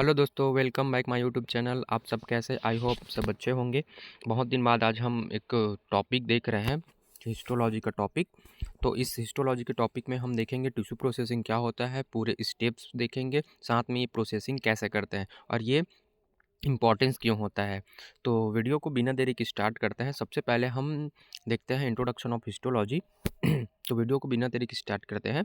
Hello दोस्तों, welcome back my YouTube channel. आप सब कैसे? आई होप सब अच्छे होंगे। बहुत दिन बाद आज हम एक टॉपिक देख रहे हैं, हिस्टोलॉजी का टॉपिक। तो इस हिस्टोलॉजी के टॉपिक में हम देखेंगे टिश्यू प्रोसेसिंग क्या होता है, पूरे स्टेप्स देखेंगे, साथ में ये प्रोसेसिंग कैसे करते हैं और ये इम्पोर्टेंस क्यों होता है। तो वीडियो को बिना देरी के स्टार्ट करते हैं। सबसे पहले हम देखते हैं इंट्रोडक्शन ऑफ हिस्टोलॉजी। तो वीडियो को बिना देरी के स्टार्ट करते हैं।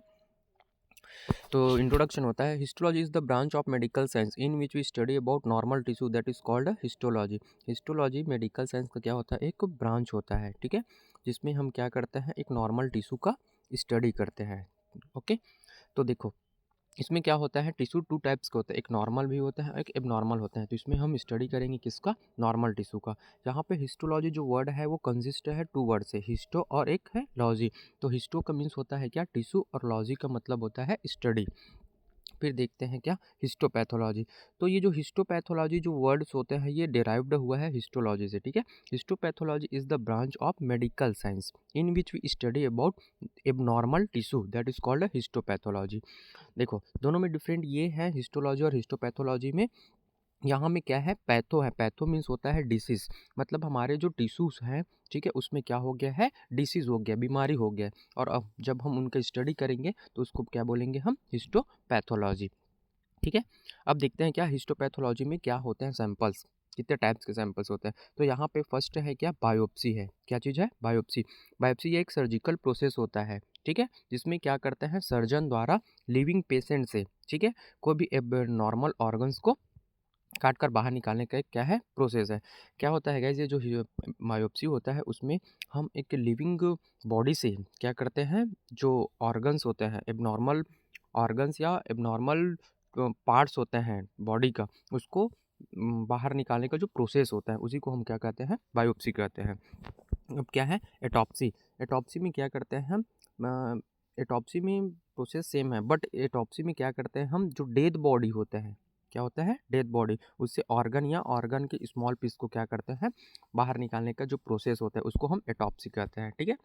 तो इंट्रोडक्शन होता है, histology is the branch of medical science in which we study about normal tissue that is called histology. Histology medical science का क्या होता है, एक ब्रांच होता है, ठीक है, जिसमें हम क्या करते हैं, एक नॉर्मल टिश्यू का स्टडी करते हैं। ओके, तो देखो इसमें क्या होता है, टिश्यू टू टाइप्स का होता है, एक नॉर्मल भी होता है, एक एबनॉर्मल होता है। तो इसमें हम स्टडी करेंगे किसका, नॉर्मल टिश्यू का। यहाँ पे हिस्टोलॉजी जो वर्ड है वो कंसिस्ट है टू वर्ड से, हिस्टो और एक है लॉजी। तो हिस्टो का मीन्स होता है क्या, टिश्यू, और लॉजी का मतलब होता है स्टडी। फिर देखते हैं क्या, हिस्टोपैथोलॉजी। तो ये जो हिस्टोपैथोलॉजी जो वर्ड्स होते हैं ये डिराइव्ड हुआ है हिस्टोलॉजी से, ठीक है। Histopathology is the branch of medical science in which we study about abnormal tissue that is called histopathology. देखो दोनों में डिफरेंट ये है, हिस्टोलॉजी और हिस्टोपैथोलॉजी में। यहाँ में क्या है, पैथो है। पैथो मीन्स होता है डिसीज़, मतलब हमारे जो टिश्यूज़ हैं, ठीक है, उसमें क्या हो गया है, डिसीज़ हो गया, बीमारी हो गया। और अब जब हम उनका स्टडी करेंगे तो उसको क्या बोलेंगे हम, हिस्टोपैथोलॉजी, ठीक है। अब देखते हैं क्या हिस्टोपैथोलॉजी में क्या होते हैं सैंपल्स, कितने टाइप्स के सैंपल्स होते हैं। तो यहाँ पे फर्स्ट है क्या, बायोप्सी है। क्या चीज़ है, बायोप्सी। बायोप्सी ये एक सर्जिकल प्रोसेस होता है, ठीक है, जिसमें क्या करते हैं, सर्जन द्वारा लिविंग पेशेंट से, ठीक है, कोई भी एब नॉर्मल ऑर्गन्स को काट कर बाहर निकालने का एक क्या है, प्रोसेस है। क्या होता है गाइस, ये जो बायोप्सी होता है उसमें हम एक लिविंग बॉडी से क्या करते हैं, जो ऑर्गन्स होते हैं, एबनॉर्मल ऑर्गन्स या एबनॉर्मल पार्ट्स होते हैं बॉडी का, उसको बाहर निकालने का जो प्रोसेस होता है उसी को हम क्या कहते हैं, बायोप्सी कहते हैं। अब क्या है, एटॉप्सी। एटॉप्सी में क्या करते हैं हम, एटॉप्सी में प्रोसेस सेम है, बट एटॉप्सी में क्या करते हैं हम, जो डेड बॉडी होता है, क्या होता है, डेड बॉडी, उससे ऑर्गन या ऑर्गन के स्मॉल पीस को क्या करते हैं, बाहर निकालने का जो प्रोसेस होता है उसको हम एटॉप्सी कहते हैं, ठीक है।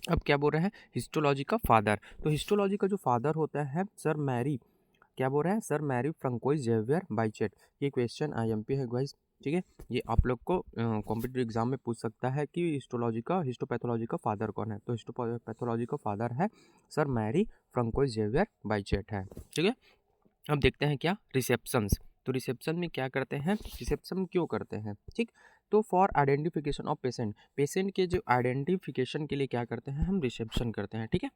अब क्या बोल रहे हैं, हिस्टोलॉजी का फादर। तो हिस्टोलॉजी का जो फादर होता है सर मैरी, क्या बोल रहे हैं, सर मैरी फ्रंकोइस जेवियर बाइचेट। ये क्वेश्चन आईएमपी है गाइस, ठीक है। ये आप लोग को कॉम्पिटिटिव एग्जाम में पूछ सकता है कि हिस्टोपैथोलॉजी का फादर कौन है। तो हिस्टोपैथोलॉजी का फादर है सर मैरी फ्रंकोइस जेवियर बाइचेट है, ठीक है। अब देखते हैं क्या, रिसेप्शंस। तो रिसेप्शन में क्या करते हैं, रिसेप्शन क्यों करते हैं, ठीक। तो for identification of patient, patient के जो आइडेंटिफिकेशन के लिए क्या करते हैं, हम रिसेप्शन करते हैं, ठीक है।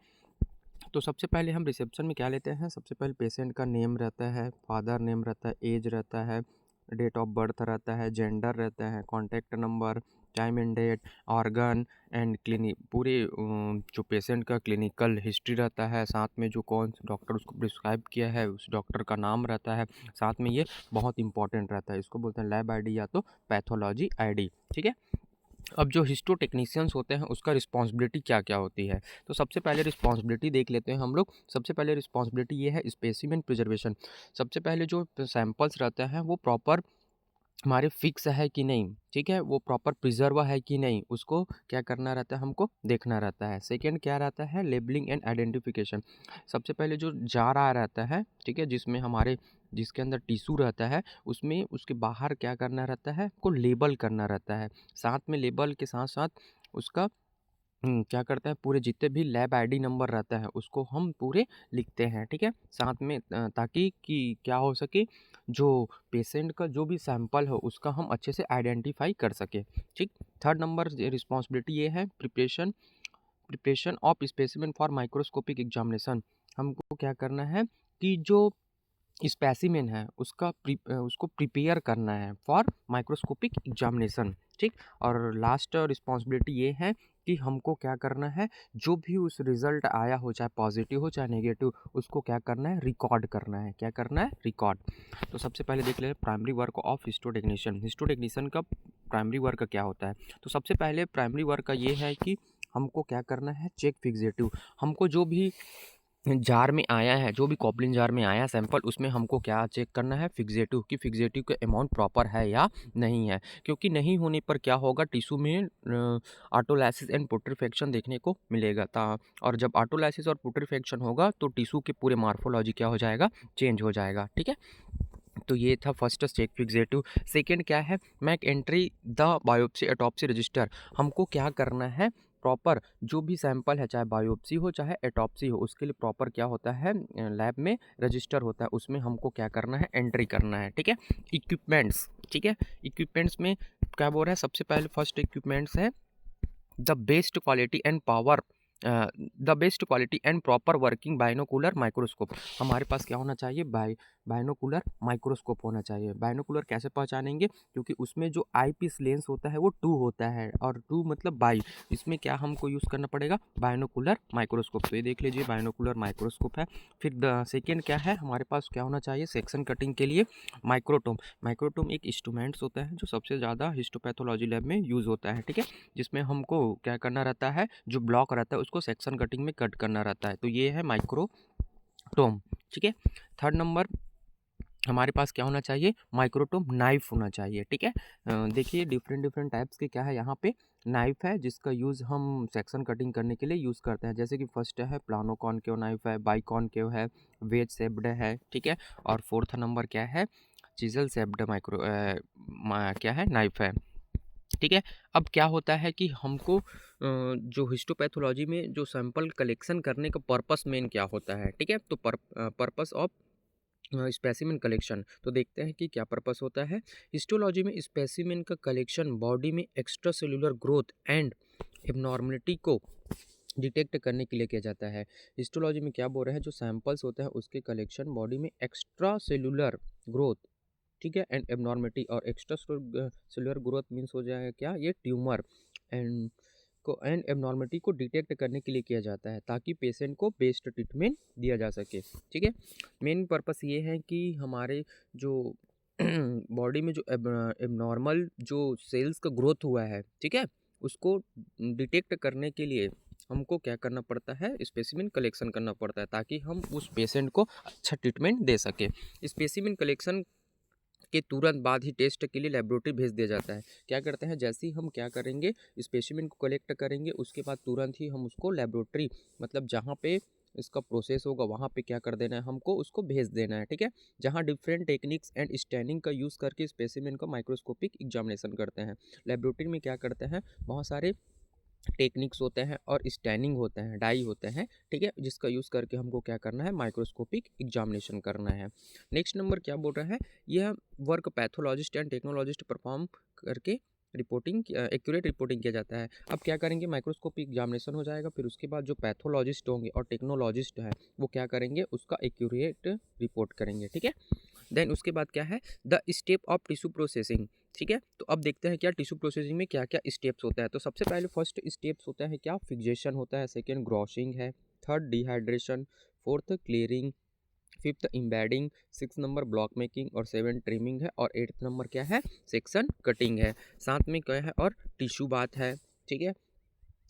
तो सबसे पहले हम रिसेप्शन में क्या लेते हैं, सबसे पहले पेशेंट का नेम रहता है, फादर नेम रहता है, एज रहता है, डेट ऑफ बर्थ रहता है, जेंडर रहता है, contact number, time and date, organ and clinic, पूरे जो पेशेंट का क्लिनिकल हिस्ट्री रहता है, साथ में जो कौन डॉक्टर उसको प्रिस्क्राइब किया है उस डॉक्टर का नाम रहता है, साथ में ये बहुत इंपॉर्टेंट रहता है, इसको बोलते हैं लैब आईडी या तो पैथोलॉजी आईडी, ठीक है। अब जो हिस्टो टेक्नीशियंस होते हैं उसका रिस्पॉन्सिबिलिटी क्या क्या होती है, तो सबसे पहले रिस्पॉन्सिबिलिटी देख लेते हैं हम लोग। सबसे पहले रिस्पॉन्सिबिलिटी ये है, स्पेसिमेन प्रिजर्वेशन। सबसे पहले जो सैंपल्स रहते हैं वो प्रॉपर हमारे फिक्स है कि नहीं, ठीक है, वो प्रॉपर प्रिजर्व है कि नहीं, उसको क्या करना रहता है, हमको देखना रहता है। सेकेंड क्या रहता है, लेबलिंग एंड आइडेंटिफिकेशन। सबसे पहले जो जार आ रहता है, ठीक है, जिसमें हमारे जिसके अंदर टिश्यू रहता है उसमें उसके बाहर क्या करना रहता है, को लेबल करना रहता है। साथ में लेबल के साथ साथ उसका क्या करता है, पूरे जितने भी लैब आईडी नंबर रहता है उसको हम पूरे लिखते हैं, ठीक है, साथ में ताकि कि क्या हो सके, जो पेशेंट का जो भी सैंपल हो उसका हम अच्छे से आइडेंटिफाई कर सके, ठीक। थर्ड नंबर रिस्पॉन्सिबिलिटी ये है, preparation preparation of specimen for microscopic examination. हमको क्या करना है कि जो स्पेसिमेन है उसको प्रिपेयर करना है फॉर माइक्रोस्कोपिक एग्जामिनेशन, ठीक। और लास्ट रिस्पॉन्सिबिलिटी ये है कि हमको क्या करना है, जो भी उस रिजल्ट आया हो, चाहे पॉजिटिव हो चाहे नेगेटिव, उसको क्या करना है, रिकॉर्ड करना है। क्या करना है, रिकॉर्ड। तो सबसे पहले देख ले प्राइमरी वर्क ऑफ हिस्टोटेक्नीशियन। हिस्टोटेक्नीशियन का प्राइमरी वर्क क्या होता है, तो सबसे पहले प्राइमरी वर्क का ये है कि हमको क्या करना है, चेक फिक्सेटिव। हमको जो भी जार में आया है, जो भी कॉपलिन जार में आया सैंपल, उसमें हमको क्या चेक करना है, फिक्सेटिव, कि फिक्सेटिव का अमाउंट प्रॉपर है या नहीं है। क्योंकि नहीं होने पर क्या होगा, टिश्यू में ऑटोलाइसिस एंड पुट्रीफैक्शन देखने को मिलेगा था। और जब ऑटोलाइसिस और पुट्रीफैक्शन होगा तो टिश्यू के पूरे मार्फोलॉजी क्या हो जाएगा, चेंज हो जाएगा, ठीक है। तो ये था फर्स्ट चेक फिक्सेटिव। सेकंड क्या है, make entry the biopsy autopsy register. हमको क्या करना है, प्रॉपर जो भी सैंपल है, चाहे बायोप्सी हो चाहे एटॉप्सी हो, उसके लिए प्रॉपर क्या होता है, लैब में रजिस्टर होता है, उसमें हमको क्या करना है, एंट्री करना है। ठीक है। इक्विपमेंट्स, ठीक है, इक्विपमेंट्स में क्या बोल रहा है, सबसे पहले फर्स्ट इक्विपमेंट्स है the best quality and power, the best quality and proper working binocular microscope. हमारे पास क्या होना चाहिए, बाइनोकुलर माइक्रोस्कोप होना चाहिए। बाइनोकुलर कैसे पहचानेंगे, क्योंकि उसमें जो आई पीस लेंस होता है वो 2 होता है, और 2 मतलब बाई, इसमें क्या हमको यूज़ करना पड़ेगा, बाइनोकुलर माइक्रोस्कोप। तो ये देख लीजिए बाइनोकुलर माइक्रोस्कोप है। फिर द सेकेंड क्या है, हमारे पास क्या होना चाहिए, सेक्शन कटिंग के लिए माइक्रोटोम। माइक्रोटोम एक इंस्ट्रूमेंट्स होता है जो सबसे ज़्यादा हिस्टोपैथोलॉजी लैब में यूज़ होता है। ठीक है, जिसमें हमको क्या करना रहता है, जो ब्लॉक रहता है उसको सेक्शन कटिंग में कट करना रहता है। तो ये है माइक्रोटोम। ठीक है। थर्ड नंबर हमारे पास क्या होना चाहिए, माइक्रोटोम नाइफ होना चाहिए। ठीक है। देखिए डिफरेंट टाइप्स के क्या है, यहाँ पे नाइफ है जिसका यूज़ हम सेक्शन कटिंग करने के लिए यूज़ करते हैं। जैसे कि फर्स्ट है प्लानो कॉनकेव नाइफ है, बाई कॉनकेव है, वेज शेप्ड है। ठीक है। और फोर्थ नंबर क्या है, चिजल शेप्ड क्या है, नाइफ है। ठीक है। अब क्या होता है कि हमको जो हिस्टोपैथोलॉजी में जो सैंपल कलेक्शन करने का पर्पस मेन क्या होता है। ठीक है। तो पर्पस ऑफ स्पेसिमेन कलेक्शन, तो देखते हैं कि क्या पर्पस होता है। हिस्टोलॉजी में स्पेसिमेन का कलेक्शन बॉडी में extra cellular growth and abnormality को डिटेक्ट करने के लिए किया जाता है। हिस्टोलॉजी में क्या बोल रहे हैं, जो सैंपल्स होता है उसके कलेक्शन बॉडी में एक्स्ट्रा सेलुलर ग्रोथ, ठीक है, एंड एबनॉर्मिटी, और एक्स्ट्रा सेलुलर ग्रोथ मीन्स हो जाएगा क्या, ये ट्यूमर एंड एबनॉर्मिटी को डिटेक्ट करने के लिए किया जाता है, ताकि पेशेंट को बेस्ट ट्रीटमेंट दिया जा सके। ठीक है। मेन पर्पस ये है कि हमारे जो बॉडी में जो एबनॉर्मल जो सेल्स का ग्रोथ हुआ है, ठीक है, उसको डिटेक्ट करने के लिए हमको क्या करना पड़ता है, स्पेसिमेन कलेक्शन करना पड़ता है, ताकि हम उस पेशेंट को अच्छा ट्रीटमेंट दे सके। स्पेसिमेन कलेक्शन के तुरंत बाद ही टेस्ट के लिए लेबोरेटरी भेज दिया जाता है। क्या करते हैं, जैसे ही हम क्या करेंगे, स्पेसिमेन को कलेक्ट करेंगे, उसके बाद तुरंत ही हम उसको लेबोरेटरी, मतलब जहाँ पे इसका प्रोसेस होगा वहाँ पे क्या कर देना है, हमको उसको भेज देना है। ठीक है। जहाँ डिफरेंट टेक्निक्स एंड स्टैनिंग का यूज़ करके स्पेसिमेन का माइक्रोस्कोपिक एग्जामिनेशन करते हैं। लेबोरेटरी में क्या करते हैं, बहुत सारे टेक्निक्स होते हैं और स्टैनिंग होते हैं, डाई होते हैं। ठीक है, जिसका यूज़ करके हमको क्या करना है, माइक्रोस्कोपिक एग्जामिनेशन करना है। नेक्स्ट नंबर क्या बोल रहा है, यह work pathologist and technologist perform करके रिपोर्टिंग, एक्यूरेट रिपोर्टिंग किया जाता है। अब क्या करेंगे, माइक्रोस्कोपिक एग्जामिनेशन हो जाएगा, फिर उसके बाद जो पैथोलॉजिस्ट होंगे और टेक्नोलॉजिस्ट है वो क्या करेंगे, उसका एक्यूरेट रिपोर्ट करेंगे। ठीक है। देन उसके बाद क्या है, the step of tissue processing. ठीक है। तो अब देखते हैं क्या टिश्यू प्रोसेसिंग में क्या क्या स्टेप्स होता है। तो सबसे पहले फर्स्ट स्टेप्स होता है क्या, फिक्सेशन होता है, सेकेंड ग्रॉशिंग है, third dehydration, fourth clearing, fifth embedding, six number block making, और सेवन ट्रिमिंग है, और एट्थ नंबर क्या है, सेक्शन कटिंग है। साथ में क्या है, और टिश्यू बात है। ठीक है।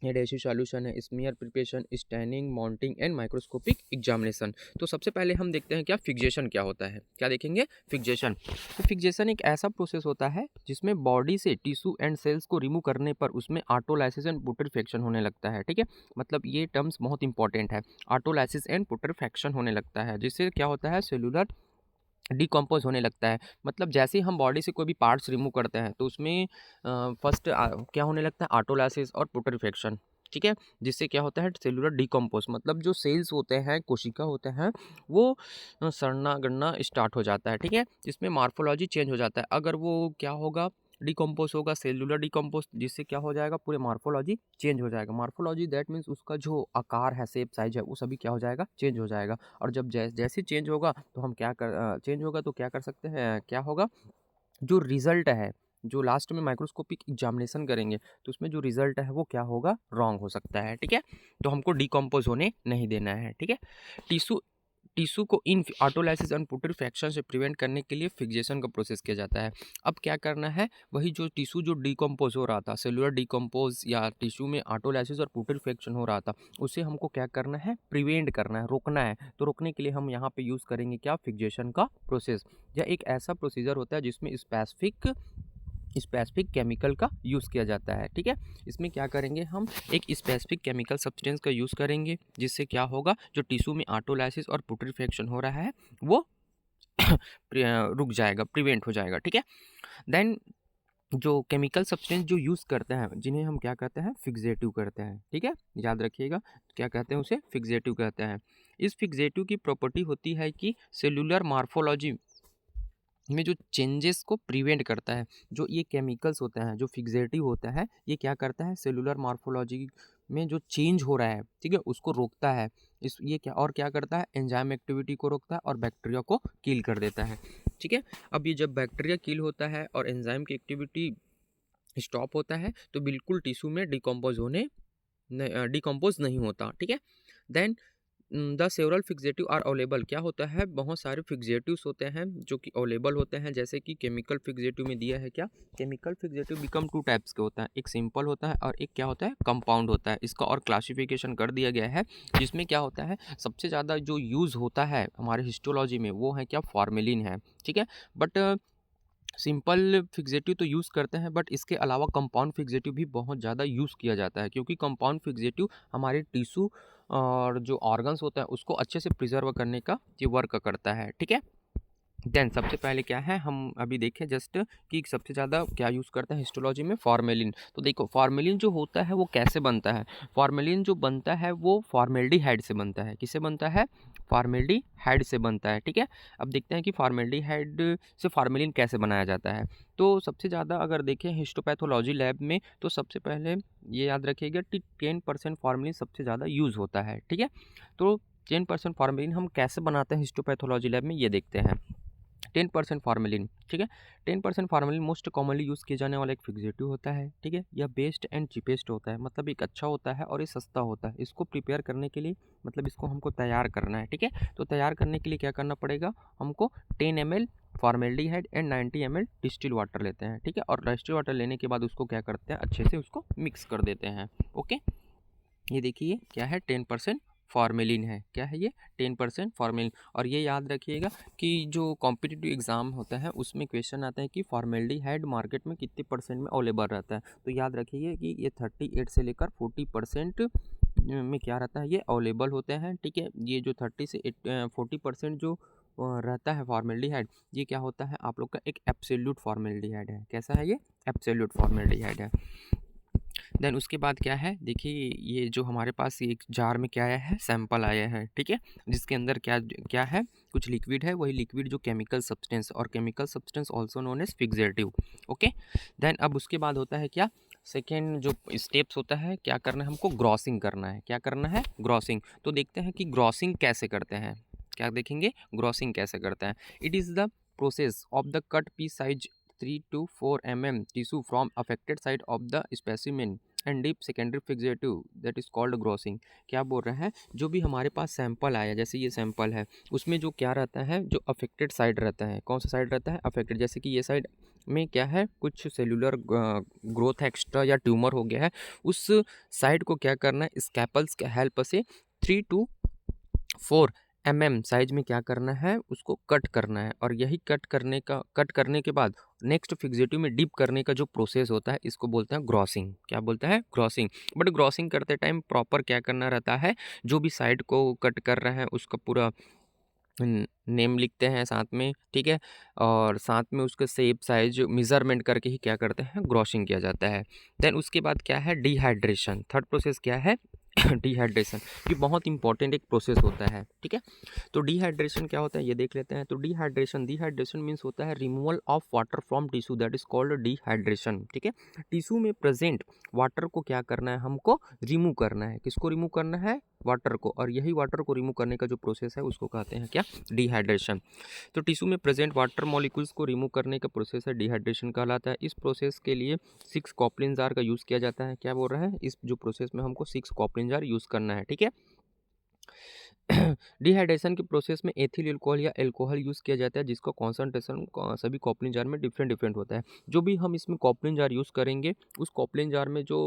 एडेसिव सॉल्यूशन है, smear preparation, staining, mounting and microscopic examination. तो सबसे पहले हम देखते हैं क्या फिक्सेशन क्या होता है। क्या देखेंगे, फिक्सेशन। तो फिक्सेशन एक ऐसा प्रोसेस होता है जिसमें बॉडी से टिश्यू एंड सेल्स को रिमूव करने पर उसमें ऑटोलाइसिस एंड पुट्रीफैक्शन होने लगता है। ठीक है। मतलब ये टर्म्स बहुत इंपॉर्टेंट है, ऑटोलाइसिस एंड पुट्रीफैक्शन होने लगता है, जिससे क्या होता है, सेलुलर डिकम्पोज होने लगता है। मतलब जैसे ही हम बॉडी से कोई भी पार्ट्स रिमूव करते हैं तो उसमें फर्स्ट क्या होने लगता है, ऑटोलाइसिस और पुट्रीफैक्शन। ठीक है। जिससे क्या होता है, सेलुलर डिकम्पोज, मतलब जो सेल्स होते हैं, कोशिका होते हैं, वो सड़ना गड़ना स्टार्ट हो जाता है। ठीक है। जिसमें मार्फोलॉजी चेंज हो जाता है। अगर वो क्या होगा, डिकम्पोज होगा, सेलुलर डिकम्पोज, जिससे क्या हो जाएगा, पूरे मार्फोलॉजी चेंज हो जाएगा। मार्फोलॉजी दैट मीन्स उसका जो आकार है, शेप साइज है, वो सभी क्या हो जाएगा, चेंज हो जाएगा। और जब जैसे चेंज होगा तो हम चेंज होगा तो क्या कर सकते हैं, क्या होगा, जो रिजल्ट है, जो लास्ट में माइक्रोस्कोपिक एग्जामिनेशन करेंगे तो उसमें जो रिजल्ट है वो क्या होगा, रॉन्ग हो सकता है। ठीक है। तो हमको डिकम्पोज होने नहीं देना है। ठीक है। टिश्यू टिश्यू को इन ऑटोलाइसिस एंड पुट्रीफैक्शन से प्रिवेंट करने के लिए फिक्सेशन का प्रोसेस किया जाता है। अब क्या करना है, वही जो टिश्यू जो डिकम्पोज हो रहा था, सेलुलर डिकम्पोज या टिश्यू में ऑटोलाइसिस और पुट्रीफैक्शन हो रहा था, उसे हमको क्या करना है, प्रिवेंट करना है, रोकना है। तो रोकने के लिए हम यहाँ पे यूज़ करेंगे क्या, फिक्सेशन का प्रोसेस। यह एक ऐसा प्रोसीजर होता है जिसमें स्पेसिफिक केमिकल का यूज़ किया जाता है। ठीक है। इसमें क्या करेंगे, हम एक स्पेसिफिक केमिकल सब्सटेंस का यूज़ करेंगे, जिससे क्या होगा, जो टिश्यू में ऑटोलाइसिस और पुट्रीफैक्शन हो रहा है वो रुक जाएगा, प्रिवेंट हो जाएगा, ठीक है। देन जो केमिकल सब्सटेंस जो यूज़ करते हैं, जिन्हें हम क्या कहते हैं, फिक्सेटिव करते हैं, ठीक है, याद रखिएगा, क्या कहते हैं, उसे फिक्सेटिव कहते हैं। इस फिक्सेटिव की प्रॉपर्टी होती है कि सेलुलर मॉर्फोलॉजी में जो चेंजेस को प्रिवेंट करता है। जो ये केमिकल्स होते हैं, जो फिक्सेटिव होता है, ये क्या करता है, सेलुलर मॉर्फोलॉजी में जो चेंज हो रहा है, ठीक है, उसको रोकता है। इस ये क्या और क्या करता है, एंजाइम एक्टिविटी को रोकता है और बैक्टीरिया को किल कर देता है, ठीक है। अब ये जब बैक्टीरिया किल होता है और एंजाइम की एक्टिविटी स्टॉप होता है, तो बिल्कुल टिश्यू में डिकम्पोज नहीं होता, ठीक है। Then the several fixative are available, क्या होता है, बहुत सारे फिक्सेटिव्स होते हैं जो कि अवेलेबल होते हैं। जैसे कि केमिकल फिक्सेटिव में दिया है, क्या chemical fixative become two types के होता है, एक सिंपल होता है और एक क्या होता है, कंपाउंड होता है। इसका और क्लासिफिकेशन कर दिया गया है, जिसमें क्या होता है, सबसे ज़्यादा जो यूज़ होता है हमारे हिस्टोलॉजी में वो है क्या, फॉर्मेलिन है, ठीक है। बट सिंपल फिक्सेटिव तो यूज़ करते हैं, बट इसके अलावा कंपाउंड फिक्सेटिव भी बहुत ज़्यादा यूज़ किया जाता है, क्योंकि कंपाउंड फिक्सेटिव हमारे टिश्यू और जो ऑर्गन्स होता है उसको अच्छे से प्रिजर्व करने का ये वर्क करता है, ठीक है। देन सबसे पहले क्या है, हम अभी देखें जस्ट कि सबसे ज़्यादा क्या यूज़ करता है हिस्टोलॉजी में, फॉर्मेलिन। तो देखो फॉर्मेलिन जो होता है वो कैसे बनता है, फॉर्मेलिन जो बनता है वो फॉर्मेल्डिहाइड से बनता है। किससे बनता है, फॉर्मेल्डिहाइड से बनता है, ठीक है। अब देखते हैं कि फॉर्मेल्डिहाइड से फॉर्मेलिन कैसे बनाया जाता है। तो सबसे ज़्यादा अगर देखें हिस्टोपैथोलॉजी लैब में, तो सबसे पहले ये याद रखिएगा कि 10% फॉर्मेलिन सबसे ज़्यादा यूज़ होता है, ठीक है। तो 10% फॉर्मेलिन हम कैसे बनाते हैं हिस्टोपैथोलॉजी लैब में, ये देखते हैं। 10% फार्मेलिन, ठीक है। 10% फार्मेलिन मोस्ट कॉमनली यूज़ किया जाने वाला एक फिक्सेटिव होता है, ठीक है। यह बेस्ट एंड चीपेस्ट होता है, मतलब एक अच्छा होता है और ये सस्ता होता है। इसको प्रिपेयर करने के लिए, मतलब इसको हमको तैयार करना है, ठीक है। तो तैयार करने के लिए क्या करना पड़ेगा, हमको 10 ml formaldehyde and 90 ml distil water लेते हैं, ठीक है। और डिस्टिल वाटर लेने के बाद उसको क्या करते हैं, अच्छे से उसको मिक्स कर देते हैं, ओके। ये देखिए क्या है, 10% फॉर्मेलिन है, क्या है ये, 10% फॉर्मेलिन। और ये याद रखिएगा कि जो कॉम्पिटिटिव एग्ज़ाम होता है उसमें क्वेश्चन आता है कि फॉर्मेल्डिहाइड मार्केट में कितने परसेंट में अवेलेबल रहता है। तो याद रखिए कि ये 38 से लेकर 40% में क्या रहता है, ये अवेलेबल होते हैं, ठीक है। ये जो 30 से 40% जो रहता है फॉर्मेल्डिहाइड, ये क्या होता है, आप लोग का एक एब्सोल्यूट फॉर्मेल्डिहाइड है। कैसा है ये, एब्सोल्यूट फॉर्मेल्डिहाइड है। देन उसके बाद क्या है, देखिए ये जो हमारे पास एक जार में क्या आया है, सैंपल आया है, ठीक है, जिसके अंदर क्या क्या है, कुछ लिक्विड है, वही लिक्विड जो केमिकल सब्सटेंस, और chemical substance also known as fixative, okay. Then अब उसके बाद होता है क्या, सेकेंड जो स्टेप्स होता है, क्या करना है हमको, ग्रॉसिंग करना है। क्या करना है, ग्रॉसिंग। तो देखते हैं कि ग्रॉसिंग कैसे करते हैं, क्या देखेंगे, ग्रॉसिंग कैसे करते हैं। It is the process of the cut piece size 3 to 4 mm tissue from affected side of the specimen and deep secondary fixative that is called grossing. क्या बोल रहा है, जो भी हमारे पास सैंपल आया, जैसे ये सैंपल है, उसमें जो क्या रहता है, जो अफेक्टेड साइड रहता है, कौन सा साइड रहता है, अफेक्टेड। जैसे कि ये साइड में क्या है, कुछ सेलुलर ग्रोथ एक्स्ट्रा या ट्यूमर हो गया है, उस साइड को क्या करना है, स्कैपल्स के हेल्प से 3 to 4 mm साइज में क्या करना है, उसको कट करना है। और यही कट करने के बाद नेक्स्ट फिक्सेटिव में डिप करने का जो प्रोसेस होता है, इसको बोलते हैं ग्रॉसिंग। क्या बोलते हैं, ग्रॉसिंग। बट ग्रॉसिंग करते टाइम प्रॉपर क्या करना रहता है, जो भी साइड को कट कर रहे हैं उसका पूरा नेम लिखते हैं साथ में, ठीक है। और साथ में उसका शेप साइज मेज़रमेंट करके ही क्या करते हैं, ग्रॉसिंग किया जाता है। देन उसके बाद क्या है, डिहाइड्रेशन। थर्ड प्रोसेस क्या है, डिहाइड्रेशन। ये बहुत इंपॉर्टेंट एक प्रोसेस होता है, ठीक है। तो डिहाइड्रेशन क्या होता है, ये देख लेते हैं। तो डिहाइड्रेशन मीन्स होता है removal of water from tissue, that is called dehydration, ठीक है। टिश्यू में प्रेजेंट वाटर को क्या करना है, हमको रिमूव करना है। किसको रिमूव करना है, वाटर को। और यही वाटर को रिमूव करने का जो प्रोसेस है उसको कहते हैं क्या, डिहाइड्रेशन। तो टिश्यू में प्रेजेंट वाटर मॉलिक्यूल्स को रिमूव करने का प्रोसेस है, डिहाइड्रेशन कहलाता है। इस प्रोसेस के लिए 6 कॉपलिन जार का यूज़ किया जाता है। क्या बोल रहा है, इस जो प्रोसेस में हमको 6 कॉपलिन जार यूज़ करना है, ठीक है। डिहाइड्रेशन के प्रोसेस में एथिल अल्कोहल या अल्कोहल यूज़ किया जाता है, जिसका कॉन्सेंट्रेशन सभी कॉपलिन जार में डिफरेंट होता है। जो भी हम इसमें कॉपलिन जार यूज़ करेंगे, उस कॉपलिन जार में जो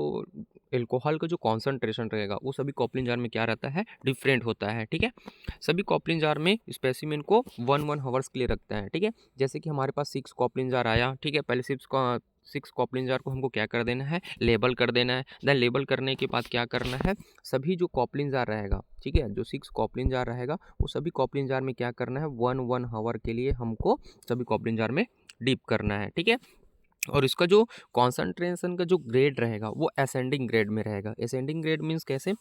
अल्कोहल का जो कॉन्सेंट्रेशन रहेगा, वो सभी कॉपलिन जार में क्या रहता है, डिफरेंट होता है, ठीक है। सभी कॉपलिन जार में स्पेसिमेन को 1 हावर्स के लिए रखता है, ठीक है। जैसे कि हमारे पास 6 कॉपलिन जार आया, ठीक है। पहले 6 कॉपलिन जार को हमको क्या कर देना है, लेबल कर देना है। देन लेबल करने के बाद क्या करना है, सभी जो कॉपलिन जार रहेगा, ठीक है, जो 6 कॉपलिन जार रहेगा वो सभी कॉपलिन जार में क्या करना है, 1 हावर के लिए हमको सभी कॉपलिन जार में डीप करना है, ठीक है। और इसका जो कॉन्सनट्रेशन का जो ग्रेड रहेगा वो असेंडिंग ग्रेड में रहेगा। असेंडिंग ग्रेड मीन्स कैसे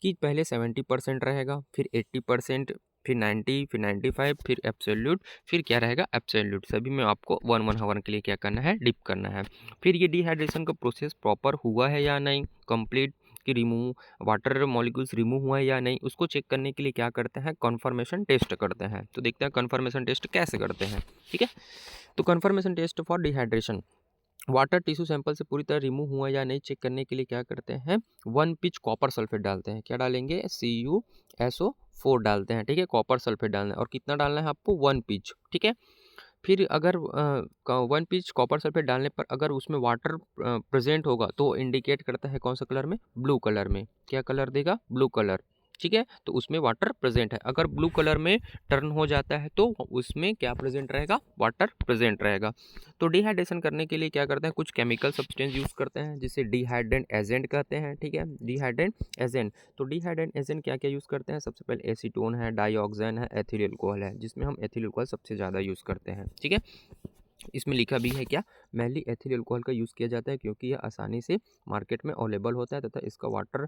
कि पहले 70% रहेगा, फिर 80%, फिर 90, फिर 95, फिर एब्सोल्यूट, फिर क्या रहेगा एब्सोल्यूट। सभी में आपको 1 हावर के लिए क्या करना है, डिप करना है। फिर ये डिहाइड्रेशन का प्रोसेस प्रॉपर हुआ है या नहीं, कंप्लीट कि रिमूव वाटर मॉलिक्यूल्स रिमूव हुआ है या नहीं, उसको चेक करने के लिए क्या करते हैं, कन्फर्मेशन टेस्ट करते हैं। तो देखते हैं कन्फर्मेशन टेस्ट कैसे करते हैं, ठीक है। तो confirmation test for dehydration, water tissue sample से पूरी तरह रिमूव हुआ या नहीं चेक करने के लिए क्या करते हैं, 1 पिच कॉपर सल्फेट डालते हैं। क्या डालेंगे, CuSO4 डालते हैं, ठीक है, कॉपर सल्फेट डालना है। और कितना डालना है आपको, 1 पिच, ठीक है। फिर अगर 1 पिच कॉपर सल्फेट डालने पर अगर उसमें वाटर प्रेजेंट होगा तो इंडिकेट करता है कौन सा कलर में, ब्लू कलर में। क्या कलर देगा, ब्लू कलर, ठीक है। तो उसमें वाटर प्रेजेंट है। अगर ब्लू कलर में टर्न हो जाता है तो उसमें क्या प्रेजेंट रहेगा, वाटर प्रेजेंट रहेगा। तो डिहाइड्रेशन करने के लिए क्या करते हैं, कुछ केमिकल सब्सटेंस यूज़ करते हैं जिसे डिहाइड्रेंट एजेंट कहते हैं, ठीक है, डिहाइड्रेंट एजेंट। तो डिहाइड्रेंट एजेंट क्या क्या यूज़ करते हैं, सबसे पहले एसीटोन है, डाइऑक्साइन है, एथिल अल्कोहल है, जिसमें हम एथिल अल्कोहल सबसे ज़्यादा यूज़ करते हैं, ठीक है। इसमें लिखा भी है क्या, मेनली एथिल अल्कोहल का यूज़ किया जाता है क्योंकि यह आसानी से मार्केट में अवेलेबल होता है तथा इसका water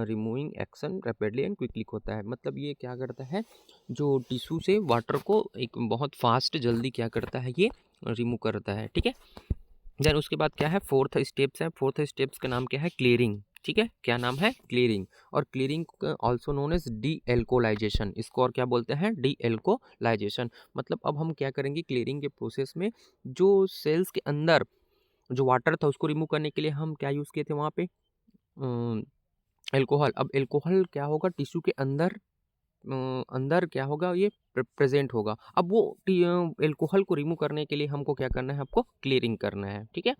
removing action rapidly and quickly होता है। मतलब ये क्या करता है, जो टिश्यू से वाटर को एक बहुत फास्ट जल्दी क्या करता है, ये रिमूव करता है, ठीक है। देन उसके बाद क्या है, फोर्थ स्टेप्स है। फोर्थ स्टेप्स का नाम क्या है, क्लियरिंग, ठीक है। क्या नाम है, क्लियरिंग। और clearing also known as dealcoholization, इसको और क्या बोलते हैं, डी एल्कोलाइजेशन। मतलब अब हम क्या करेंगे, क्लियरिंग के प्रोसेस में जो सेल्स के अंदर जो वाटर था उसको रिमूव करने के लिए हम क्या यूज़ किए थे वहाँ पे, एल्कोहल। अब एल्कोहल क्या होगा, टिश्यू के अंदर अंदर क्या होगा, ये प्रेजेंट होगा। अब वो एल्कोहल को रिमूव करने के लिए हमको क्या करना है, आपको क्लियरिंग करना है, ठीक है।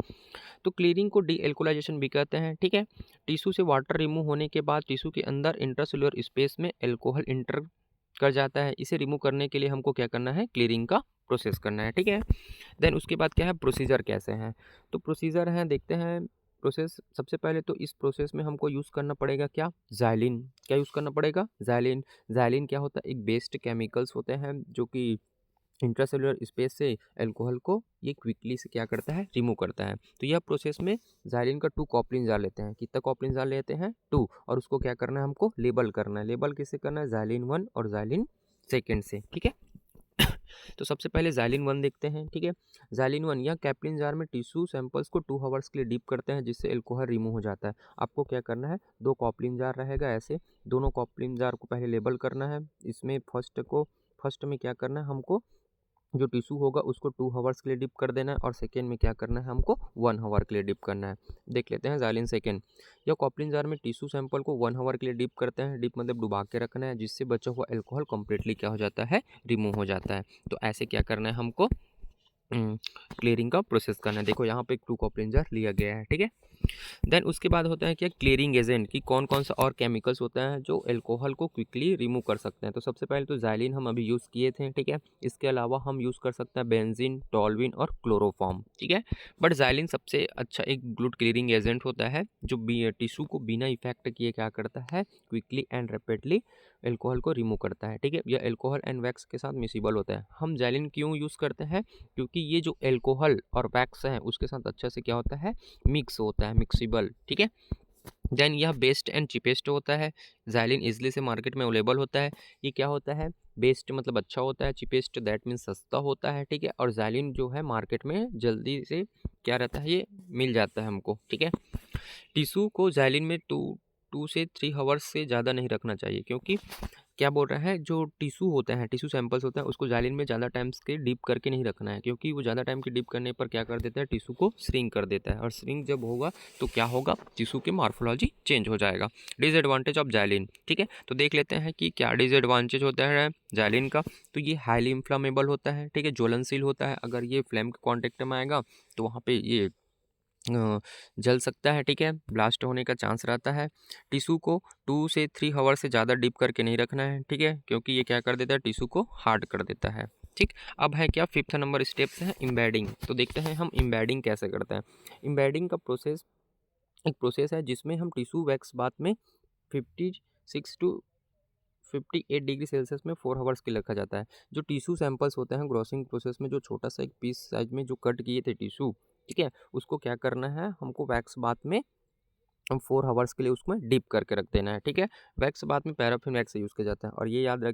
तो क्लियरिंग को डी एल्कोलाइजेशन भी कहते हैं, ठीक है। टिश्यू से वाटर रिमूव होने के बाद टिश्यू के अंदर इंट्रासेल्युलर स्पेस में एल्कोहल इंटर कर जाता है। इसे रिमूव करने के लिए हमको क्या करना है, क्लियरिंग का प्रोसेस करना है, ठीक है। देन उसके बाद क्या है, प्रोसीजर कैसे हैं। तो प्रोसीजर हैं, देखते हैं प्रोसेस। सबसे पहले तो इस प्रोसेस में हमको यूज़ करना पड़ेगा क्या, ज़ाइलिन। क्या यूज़ करना पड़ेगा, ज़ाइलिन। ज़ाइलिन क्या होता है, एक बेस्ड केमिकल्स होते हैं जो कि इंट्रासेलुलर स्पेस से अल्कोहल को ये क्विकली से क्या करता है, रिमूव करता है। तो यह प्रोसेस में ज़ाइलिन का 2 कॉपलिन जार लेते हैं। कितना कॉपलिन जार लेते हैं, 2। और उसको क्या करना है, हमको लेबल करना है। लेबल किससे करना है, ज़ाइलिन 1 और ज़ाइलिन 2 से, ठीक है। तो सबसे पहले ज़ाइलिन 1 देखते हैं, ठीक है। ज़ाइलिन 1 यह कैप्लिन जार में टिश्यू सैंपल्स को 2 हावर्स के लिए डीप करते हैं जिससे अल्कोहल रिमूव हो जाता है। आपको क्या करना है, 2 कॉपलिन जार रहेगा ऐसे, दोनों कॉपलिन जार को पहले लेबल करना है। इसमें फर्स्ट में क्या करना है, हमको जो टिश्यू होगा उसको 2 हावर्स के लिए डिप कर देना है। और सेकेंड में क्या करना है, हमको 1 हावर के लिए डिप करना है। देख लेते हैं ज़ाइलिन सेकेंड। यह कॉपलिन जार में टिश्यू सैंपल को 1 हावर के लिए डिप करते हैं। डिप मतलब डुबा के रखना है, जिससे बचा हुआ अल्कोहल कंप्लीटली क्या हो जाता है, रिमूव हो जाता है। तो ऐसे क्या करना है, हमको क्लियरिंग का प्रोसेस करना है। देखो यहाँ पे 2 कॉपलिन जार लिया गया है, ठीक है। देन उसके बाद होता है क्या, क्लियरिंग एजेंट कि कौन कौन सा और केमिकल्स होता है जो अल्कोहल को क्विकली रिमूव कर सकते हैं। तो सबसे पहले तो ज़ाइलिन हम अभी यूज़ किए थे, ठीक है। इसके अलावा हम यूज़ कर सकते हैं बेंजीन, टॉल्विन और क्लोरोफॉर्म, ठीक है। बट ज़ाइलिन सबसे अच्छा एक गुड क्लियरिंग एजेंट होता है जो टिश्यू को बिना इफेक्ट किए क्या करता है, क्विकली एंड रैपिडली अल्कोहल को रिमूव करता है, ठीक है। यह अल्कोहल एंड वैक्स के साथ मिसिबल होता है। हम ज़ाइलिन क्यों यूज़ करते हैं, क्योंकि ये जो अल्कोहल और वैक्स है उसके साथ अच्छा से क्या होता है, मिक्स होता है, मिक्सिबल, ठीक है। देन यह बेस्ट एंड चीपेस्ट होता है। ज़ाइलिन इजली से मार्केट में अवेलेबल होता है। ये क्या होता है, बेस्ट मतलब अच्छा होता है, चीपेस्ट दैट मीन्स सस्ता होता है, ठीक है। और ज़ाइलिन जो है मार्केट में जल्दी से क्या रहता है, ये मिल जाता है हमको, ठीक है। टिश्यू को ज़ाइलिन में 2 से 3 हावर्स से ज़्यादा नहीं रखना चाहिए, क्योंकि क्या बोल रहा है, जो टिश्यू होता है, टिश्यू सैंपल्स होता है, उसको ज़ाइलिन में ज़्यादा टाइम्स के डीप करके नहीं रखना है, क्योंकि वो ज़्यादा टाइम के डीप करने पर क्या कर देता है, टिश्यू को श्रिंक कर देता है। और श्रिंक जब होगा तो क्या होगा, टिश्यू की मॉर्फोलॉजी चेंज हो जाएगा। डिसएडवांटेज ऑफ ज़ाइलिन, ठीक है। तो देख लेते हैं कि क्या डिसएडवांटेज होता है ज़ाइलिन का। तो ये हाईली इन्फ्लामेबल होता है, ठीक है, ज्वलनशील होता है। अगर ये फ्लेम के कॉन्टेक्ट में आएगा तो वहाँ पे ये जल सकता है, ठीक है, ब्लास्ट होने का चांस रहता है। टिश्यू को 2 से 3 हावर से ज़्यादा डीप करके नहीं रखना है, ठीक है, क्योंकि ये क्या कर देता है, टिश्यू को हार्ड कर देता है, ठीक, अब है क्या, फिफ्थ नंबर स्टेप्स है एम्बेडिंग। तो देखते हैं हम एम्बेडिंग कैसे करते हैं। एम्बेडिंग का प्रोसेस एक प्रोसेस है जिसमें हम टिश्यू वैक्स बाथ में 56 टू 58 डिग्री सेल्सियस में 4 आवर्स के लिए रखा जाता है। जो टिश्यू सैंपल्स होते हैं ग्रोसिंग प्रोसेस में, जो छोटा सा एक पीस साइज में जो कट किए थे टिश्यू, ठीक है, उसको क्या करना है, हमको वैक्स बाथ में हम 4 आवर्स के लिए उसमें डिप करके रख देना है। ठीक है, वैक्स बाथ में पैराफिन वैक्स यूज़ किया जाता है। और ये याद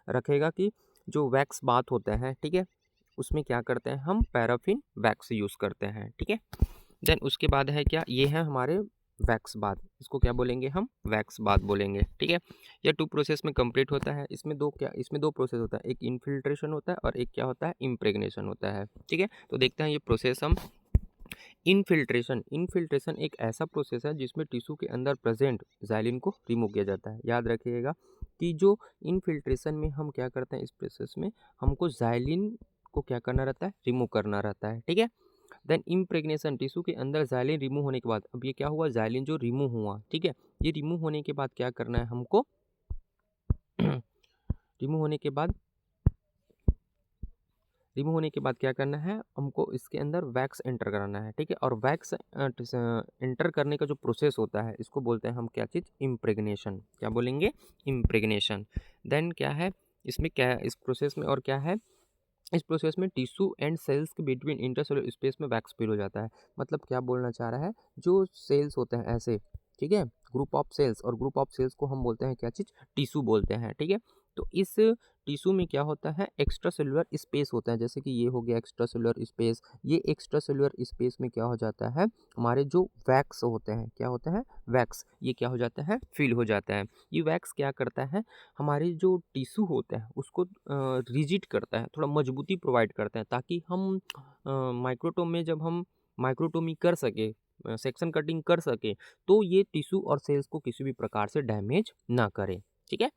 रखेगा कि जो वैक्स बाथ होते हैं, ठीक है, उसमें क्या करते हैं, हम पैराफिन वैक्स यूज़ करते हैं। ठीक है, देन उसके बाद है क्या, ये है हमारे वैक्स बाथ, इसको क्या बोलेंगे हम, वैक्स बाथ बोलेंगे। ठीक है, यह 2 प्रोसेस में कंप्लीट होता है। इसमें दो प्रोसेस होता है, एक इन्फिल्ट्रेशन होता है और एक क्या होता है, इम्प्रेग्नेशन होता है। ठीक है, तो देखते हैं ये प्रोसेस हम। इन्फिल्ट्रेशन एक ऐसा प्रोसेस है जिसमें टिश्यू के अंदर प्रेजेंट ज़ाइलिन को रिमूव किया जाता है। याद रखिएगा कि जो इन्फिल्ट्रेशन में हम क्या करते हैं, इस प्रोसेस में हमको ज़ाइलिन को क्या करना रहता है, रिमूव करना रहता है। ठीक है, देन इम्प्रेग्नेशन, टिश्यू के अंदर ज़ाइलिन रिमूव होने के बाद, अब ये क्या हुआ, ज़ाइलिन जो रिमूव हुआ, ठीक है, ये रिमूव होने के बाद क्या करना है हमको रिमूव होने के बाद क्या करना है हमको, इसके अंदर वैक्स एंटर कराना है। ठीक है, और वैक्स एंटर करने का जो प्रोसेस होता है, इसको बोलते हैं हम क्या चीज़, इम्प्रेग्नेशन। क्या बोलेंगे, इम्प्रेग्नेशन। देन क्या है इसमें, क्या है इस प्रोसेस में, और क्या है इस प्रोसेस में, टिश्यू एंड सेल्स के बिटवीन इंटरसेलुलर स्पेस में वैक्स फिल हो जाता है। मतलब क्या बोलना चाह रहा है, जो सेल्स होते हैं ऐसे, ठीक है, ग्रुप ऑफ सेल्स, और ग्रुप ऑफ सेल्स को हम बोलते हैं क्या चीज़, टिश्यू बोलते हैं। ठीक है, तो इस टिश्यू में क्या होता है, एक्स्ट्रा सेलुलर स्पेस होता है, जैसे कि ये हो गया एक्स्ट्रा सेलुलर स्पेस। ये एक्स्ट्रा सेलुलर स्पेस में क्या हो जाता है, हमारे जो वैक्स होते हैं, क्या होता है, वैक्स, ये क्या हो जाता है, फिल हो जाता है। ये वैक्स क्या करता है, हमारे जो टिश्यू होता है उसको रिजिड करता है, थोड़ा मजबूती प्रोवाइड करता है, ताकि हम माइक्रोटोम में जब हम माइक्रोटोमी कर सके, सेक्शन कटिंग कर सके, तो ये टिश्यू और सेल्स को किसी भी प्रकार से डैमेज ना करे। ठीक है,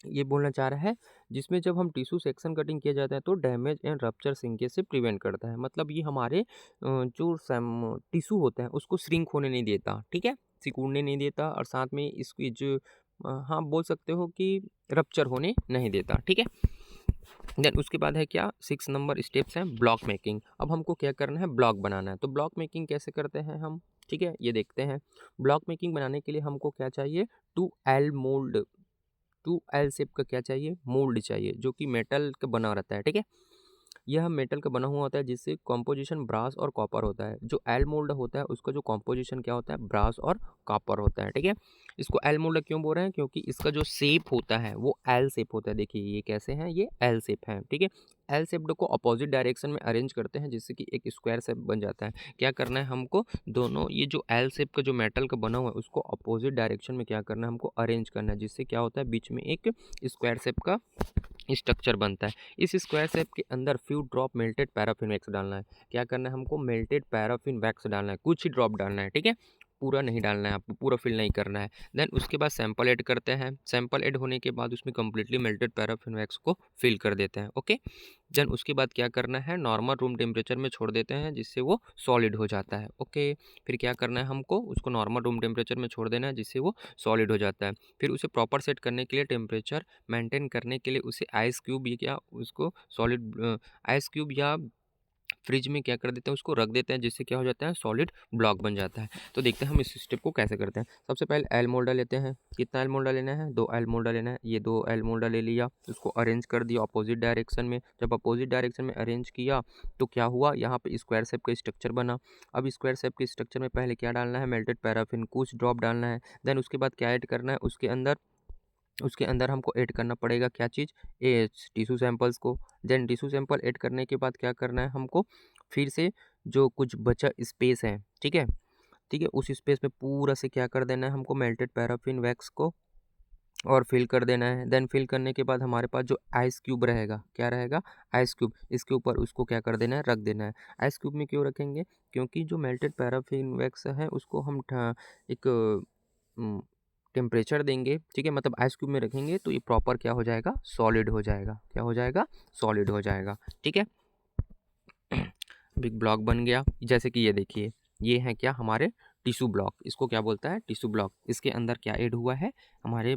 ये बोलना चाह रहा है, जिसमें जब हम टिश्यू सेक्शन कटिंग किया जाता है तो डैमेज एंड रप्चर सिंकेज से प्रिवेंट करता है। मतलब ये हमारे जो टिश्यू होता है उसको श्रिंक होने नहीं देता। ठीक है, सिकुड़ने नहीं देता, और साथ में इसकी जो हाँ बोल सकते हो कि रप्चर होने नहीं देता। ठीक है, देन उसके बाद है क्या, 6 नंबर स्टेप्स हैं ब्लॉक मेकिंग। अब हमको क्या करना है, ब्लॉक बनाना है। तो ब्लॉक मेकिंग कैसे करते हैं हम, ठीक है, ये देखते हैं। ब्लॉक मेकिंग बनाने के लिए हमको क्या चाहिए, 2L मोल्ड, 2L शेप का क्या चाहिए, मोल्ड चाहिए, जो कि मेटल का बना रहता है। ठीक है, यह मेटल का बना हुआ होता है, जिससे कॉम्पोजिशन ब्रास और कॉपर होता है। जो एल मोल्ड होता है उसका जो कॉम्पोजिशन क्या होता है, ब्रास और कॉपर होता है। ठीक है, इसको एल मोल्ड क्यों बोल रहे हैं, क्योंकि इसका जो शेप होता है वो एल शेप होता है। देखिए ये कैसे है, ये एल शेप है। ठीक है, एल शेप्ड को अपोजिट डायरेक्शन में अरेंज करते हैं, जिससे कि एक स्क्वायर शेप बन जाता है। क्या करना है हमको, दोनों ये जो एल शेप का जो मेटल का बना हुआ है उसको अपोजिट डायरेक्शन में क्या करना है, हमको अरेंज करना है, जिससे क्या होता है, बीच में एक स्क्वायर शेप का स्ट्रक्चर बनता है। इस स्क्वायर शेप के अंदर few drop melted paraffin wax डालना है। क्या करना है हमको, मेल्टेड पैराफिन वैक्स डालना है, कुछ ही ड्रॉप डालना है। ठीक है, पूरा नहीं डालना है आपको, पूरा फिल नहीं करना है। देन उसके बाद सैंपल ऐड करते हैं। सैंपल ऐड होने के बाद उसमें कंप्लीटली मेल्टेड पैराफिन वैक्स को फिल कर देते हैं। ओके, देन उसके बाद क्या करना है, नॉर्मल रूम टेम्परेचर में छोड़ देते हैं, जिससे वो सॉलिड हो जाता है। ओके, फिर क्या करना है हमको, उसको नॉर्मल रूम टेम्परेचर में छोड़ देना है, जिससे वो सॉलिड हो जाता है। फिर उसे प्रॉपर सेट करने के लिए, टेम्परेचर मेंटेन करने के लिए उसे आइस क्यूब या उसको सॉलिड आइस क्यूब या फ्रिज में क्या कर देते हैं, उसको रख देते हैं, जिससे क्या हो जाता है, सॉलिड ब्लॉक बन जाता है। तो देखते हैं हम इस स्टेप को कैसे करते हैं। सबसे पहले एल मोल्डा लेते हैं। कितना एल मोल्डा लेना है, 2 एल मोल्डा लेना है। ये 2 एल मोल्डा ले लिया, उसको अरेंज कर दिया अपोजिट डायरेक्शन में। जब अपोजिट डायरेक्शन में अरेंज किया तो क्या हुआ, यहाँ पे स्क्वायर शेप का स्ट्रक्चर बना। अब स्क्वायर शेप के स्ट्रक्चर में पहले क्या डालना है, मेल्टेड पैराफिन कुछ ड्रॉप डालना है। देन उसके बाद क्या ऐड करना है, उसके अंदर हमको ऐड करना पड़ेगा क्या चीज़, ये टिश्यू सैंपल्स को। देन टिश्यू सैंपल ऐड करने के बाद क्या करना है हमको, फिर से जो कुछ बचा स्पेस है, ठीक है, ठीक है, उस स्पेस में पूरा से क्या कर देना है हमको, मेल्टेड पैराफिन वैक्स को और फिल कर देना है। देन फिल करने के बाद हमारे पास जो आइस क्यूब रहेगा, क्या रहेगा, आइस क्यूब, इसके ऊपर उसको क्या कर देना है, रख देना है। आइस क्यूब में क्यों रखेंगे, क्योंकि जो मेल्टेड पैराफिन वैक्स है उसको हम एक टेम्परेचर देंगे, ठीक है, मतलब आइस क्यूब में रखेंगे तो ये प्रॉपर क्या हो जाएगा, सॉलिड हो जाएगा। क्या हो जाएगा, सॉलिड हो जाएगा। ठीक है, बिग ब्लॉक बन गया। जैसे कि ये देखिए, ये है क्या, हमारे टिश्यू ब्लॉक, इसको क्या बोलता है, टिश्यू ब्लॉक। इसके अंदर क्या ऐड हुआ है, हमारे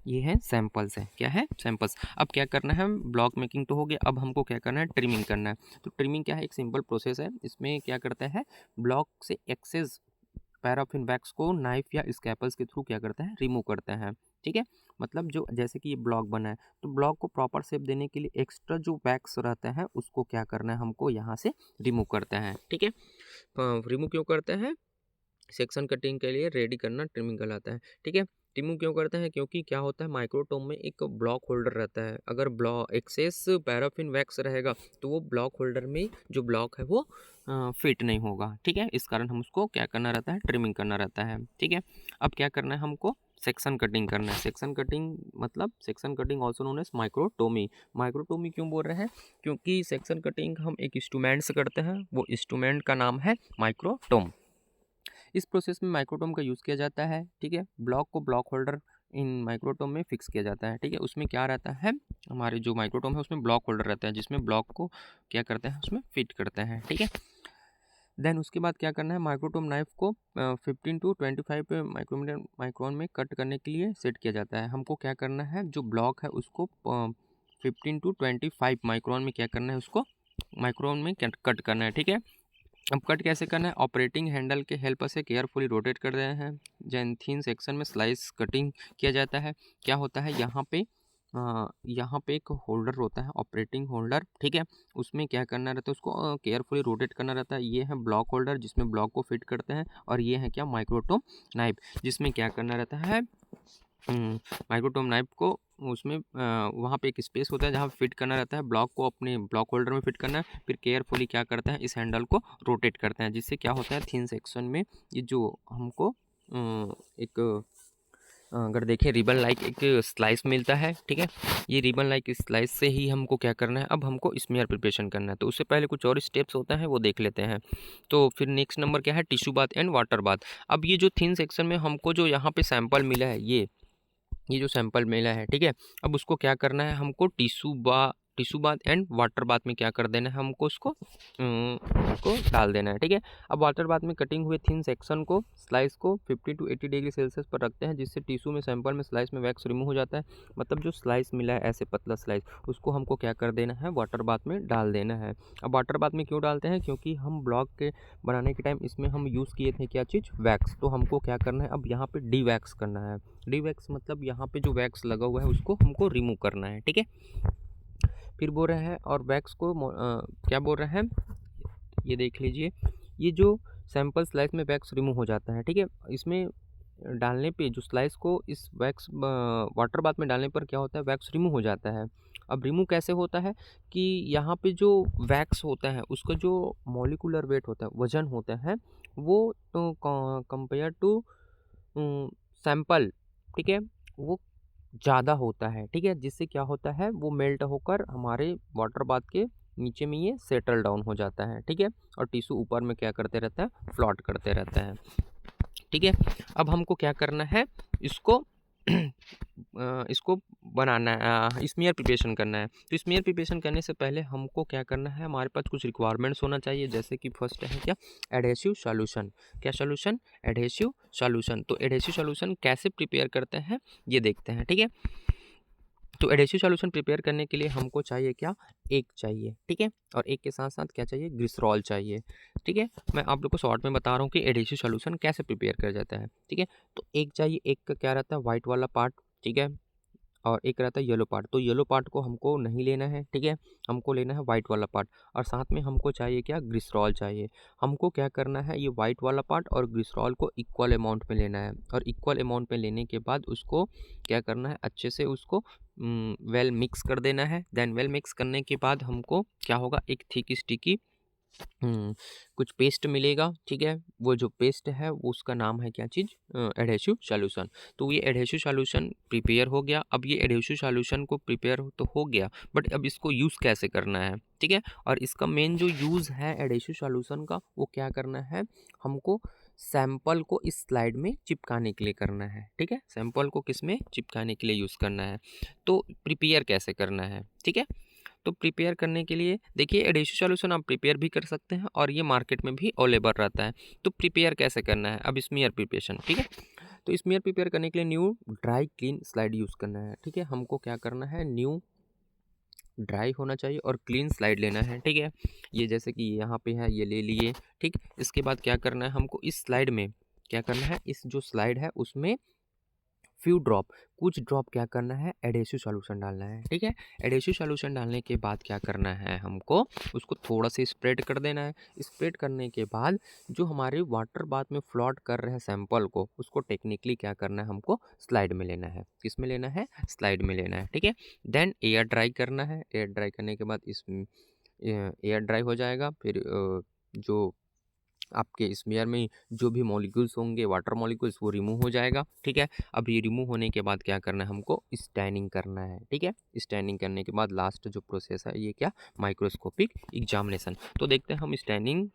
ये है सैंपल्स है, क्या है सैंपल्स। अब क्या करना है, ब्लॉक मेकिंग तो हो गया, अब हमको क्या करना है, ट्रिमिंग करना है। तो ट्रिमिंग क्या है, एक सिंपल प्रोसेस है। इसमें क्या करता है, ब्लॉक से एक्सेस पैराफिन वैक्स को नाइफ या स्कैपल्स के थ्रू क्या करता है, रिमूव करता है। ठीक है, मतलब जो जैसे कि ये ब्लॉक बना है, तो ब्लॉक को प्रॉपर शेप देने के लिए एक्स्ट्रा जो वैक्स रहता है उसको क्या करना है, हमको यहाँ से रिमूव करता है। ठीक है, रिमूव क्यों करते हैं, सेक्शन कटिंग के लिए रेडी करना ट्रिमिंग कहलाता है। ठीक है, रिमूव क्यों करते हैं, क्योंकि क्या होता है, माइक्रोटोम में एक ब्लॉक होल्डर रहता है। अगर ब्लॉक एक्सेस पैराफिन वैक्स रहेगा तो वो ब्लॉक होल्डर में जो ब्लॉक है वो फिट नहीं होगा। ठीक है, इस कारण हम उसको क्या करना रहता है, ट्रिमिंग करना रहता है। ठीक है, अब क्या करना है, हमको सेक्शन कटिंग करना है। सेक्शन कटिंग मतलब section cutting also known as microtomy. Microtomy क्यों बोल रहे हैं, क्योंकि सेक्शन कटिंग हम एक इंस्ट्रूमेंट से करते हैं, वो इंस्ट्रूमेंट का नाम है माइक्रोटोम। इस प्रोसेस में माइक्रोटोम का यूज़ किया जाता है। ठीक है, ब्लॉक को ब्लॉक होल्डर इन माइक्रोटोम में फिक्स किया जाता है। ठीक है, उसमें क्या रहता है, हमारे जो माइक्रोटोम है उसमें ब्लॉक होल्डर रहता है, जिसमें ब्लॉक को क्या करते हैं, उसमें फिट करते हैं। ठीक है, देन उसके बाद क्या करना है, माइक्रोटोम नाइफ को 15 टू 25 माइक्रोन में कट करने के लिए सेट किया जाता है। हमको क्या करना है, जो ब्लॉक है उसको 15 टू 25 माइक्रोन में क्या करना है, उसको माइक्रोन में कट करना है। ठीक है, अब कट कैसे करना है, ऑपरेटिंग हैंडल के हेल्प से केयरफुली रोटेट कर रहे हैं। जैन थिन सेक्शन में स्लाइस कटिंग किया जाता है। क्या होता है, यहाँ पे एक होल्डर होता है, ऑपरेटिंग होल्डर। ठीक है, उसमें क्या करना रहता है, उसको केयरफुली रोटेट करना रहता है। ये है ब्लॉक होल्डर जिसमें ब्लॉक को फिट करते हैं, और ये है क्या, माइक्रोटोम नाइफ, जिसमें क्या करना रहता है, माइक्रोटोम नाइफ को उसमें वहाँ पे एक स्पेस होता है जहाँ फिट करना रहता है, ब्लॉक को अपने ब्लॉक होल्डर में फिट करना है। फिर केयरफुली क्या करते हैं, इस हैंडल को रोटेट करते हैं, जिससे क्या होता है, थिन सेक्शन में ये जो हमको एक अगर देखें रिबन लाइक एक स्लाइस मिलता है। ठीक है, ये रिबन लाइक स्लाइस से ही हमको क्या करना है, अब हमको स्मीयर प्रिपरेशन करना है। तो उससे पहले कुछ और स्टेप्स होता है वो देख लेते हैं। तो फिर नेक्स्ट नंबर क्या है, tissue bath and water bath. अब ये जो थिन सेक्शन में हमको जो यहाँ पे सैंपल मिला है, ये जो सैंपल मिला है, ठीक है, अब उसको क्या करना है, हमको tissue bath and water bath में क्या कर देना है, हमको उसको डाल देना है। ठीक है, अब वाटर बाथ में कटिंग हुए थिन सेक्शन को स्लाइस को 50 टू 80 डिग्री सेल्सियस पर रखते हैं, जिससे टिश्यू में सैंपल में स्लाइस में वैक्स रिमूव हो जाता है। मतलब जो स्लाइस मिला है ऐसे पतला स्लाइस, उसको हमको क्या कर देना है, वाटर बाथ में डाल देना है। अब वाटर बाथ में क्यों डालते हैं, क्योंकि हम ब्लॉक के बनाने के टाइम इसमें हम यूज़ किए थे क्या चीज़, वैक्स। तो हमको क्या करना है, अब यहाँ पे डी वैक्स करना है। डी वैक्स मतलब यहाँ पे जो वैक्स लगा हुआ है उसको हमको रिमूव करना है। ठीक है, फिर बोल रहे हैं, और वैक्स को क्या बोल रहे हैं, ये देख लीजिए, ये जो सैंपल स्लाइस में वैक्स रिमूव हो जाता है। ठीक है, इसमें डालने पे जो स्लाइस को इस वैक्स वाटर बाथ में डालने पर क्या होता है, वैक्स रिमूव हो जाता है। अब रिमूव कैसे होता है कि यहाँ पे जो वैक्स होता है उसका जो मॉलिक्यूलर वेट होता है, वजन होता है, वो तो कंपेयर टू सैंपल, ठीक है, वो ज़्यादा होता है। ठीक है, जिससे क्या होता है, वो मेल्ट होकर हमारे वाटर बाथ के नीचे में ये सेटल डाउन हो जाता है। ठीक है, और टिश्यू ऊपर में क्या करते रहता है, फ्लॉट करते रहता है। ठीक है, अब हमको क्या करना है, इसको इसको बनाना है, स्मीयर प्रिपरेशन करना है। तो स्मीयर प्रिपरेशन करने से पहले हमको क्या करना है, हमारे पास कुछ रिक्वायरमेंट्स होना चाहिए, जैसे कि फर्स्ट है क्या, एडहेसिव सॉल्यूशन। क्या सॉल्यूशन, एडहेसिव सॉल्यूशन। तो एडहेसिव सॉल्यूशन कैसे प्रिपेयर करते हैं ये देखते हैं। ठीक है, तो एडहेसिव सॉल्यूशन प्रिपेयर करने के लिए हमको चाहिए क्या, एक चाहिए। ठीक है, और एक के साथ साथ क्या चाहिए, ग्लिसरॉल चाहिए। ठीक है, मैं आप लोग को शॉर्ट में बता रहा हूँ कि एडहेसिव सॉल्यूशन कैसे प्रिपेयर किया जाता है। ठीक है, तो एक चाहिए, एक का क्या रहता है, वाइट वाला पार्ट। ठीक है, और एक रहता है येलो पार्ट। तो येलो पार्ट को हमको नहीं लेना है। ठीक है, हमको लेना है वाइट वाला पार्ट, और साथ में हमको चाहिए क्या, ग्लिसरॉल चाहिए। हमको क्या करना है, ये वाइट वाला पार्ट और ग्लिसरॉल को इक्वल अमाउंट में लेना है, और इक्वल अमाउंट में लेने के बाद उसको क्या करना है, अच्छे से उसको वेल मिक्स कर देना है। देन वेल मिक्स करने के बाद हमको क्या होगा, एक थिक स्टिकी कुछ पेस्ट मिलेगा। ठीक है, वो जो पेस्ट है वो उसका नाम है क्या चीज़, एडहेसिव सॉल्यूशन। तो ये एडहेसिव सॉल्यूशन प्रिपेयर हो गया। अब ये एडहेसिव सॉल्यूशन को प्रिपेयर तो हो गया, बट अब इसको यूज़ कैसे करना है। ठीक है, और इसका मेन जो यूज़ है एडहेसिव सॉल्यूशन का, वो क्या करना है, हमको सैंपल को इस स्लाइड में चिपकाने के लिए करना है। ठीक है, सैंपल को किस में चिपकाने के लिए यूज़ करना है। तो प्रिपेयर कैसे करना है, ठीक है, तो प्रिपेयर करने के लिए देखिए, एडहेसिव सॉल्यूशन आप प्रिपेयर भी कर सकते हैं और ये मार्केट में भी अवेलेबल रहता है। तो प्रिपेयर कैसे करना है, अब स्मीयर प्रिपरेशन। ठीक है, तो स्मीयर प्रिपेयर करने के लिए new dry clean slide use करना है, ठीक है। हमको क्या करना है, न्यू ड्राई होना चाहिए और क्लीन स्लाइड लेना है, ठीक है। ये जैसे कि यहाँ पे है, ये ले लिए, ठीक। इसके बाद क्या करना है हमको, इस स्लाइड में क्या करना है, इस जो स्लाइड है उसमें फ्यू ड्रॉप, कुछ ड्रॉप क्या करना है, एडेसिव सॉल्यूशन डालना है, ठीक है। एडेसिव सॉल्यूशन डालने के बाद क्या करना है हमको, उसको थोड़ा सा स्प्रेड कर देना है। स्प्रेड करने के बाद जो हमारे वाटर बाथ में फ्लोट कर रहे हैं सैंपल को, उसको टेक्निकली क्या करना है हमको, स्लाइड में लेना है। किस में लेना है, स्लाइड में लेना है, ठीक है। देन एयर ड्राई करना है। एयर ड्राई करने के बाद इस एयर ड्राई हो जाएगा, फिर जो आपके स्मेयर में जो भी मॉलिक्यूल्स होंगे, वाटर मॉलिक्यूल्स, वो रिमूव हो जाएगा, ठीक है। अब ये रिमूव होने के बाद क्या करना है हमको, स्टैनिंग करना है, ठीक है। स्टैनिंग करने के बाद लास्ट जो प्रोसेस है ये क्या, माइक्रोस्कोपिक एग्जामिनेशन। तो देखते हैं हम स्टैनिंग,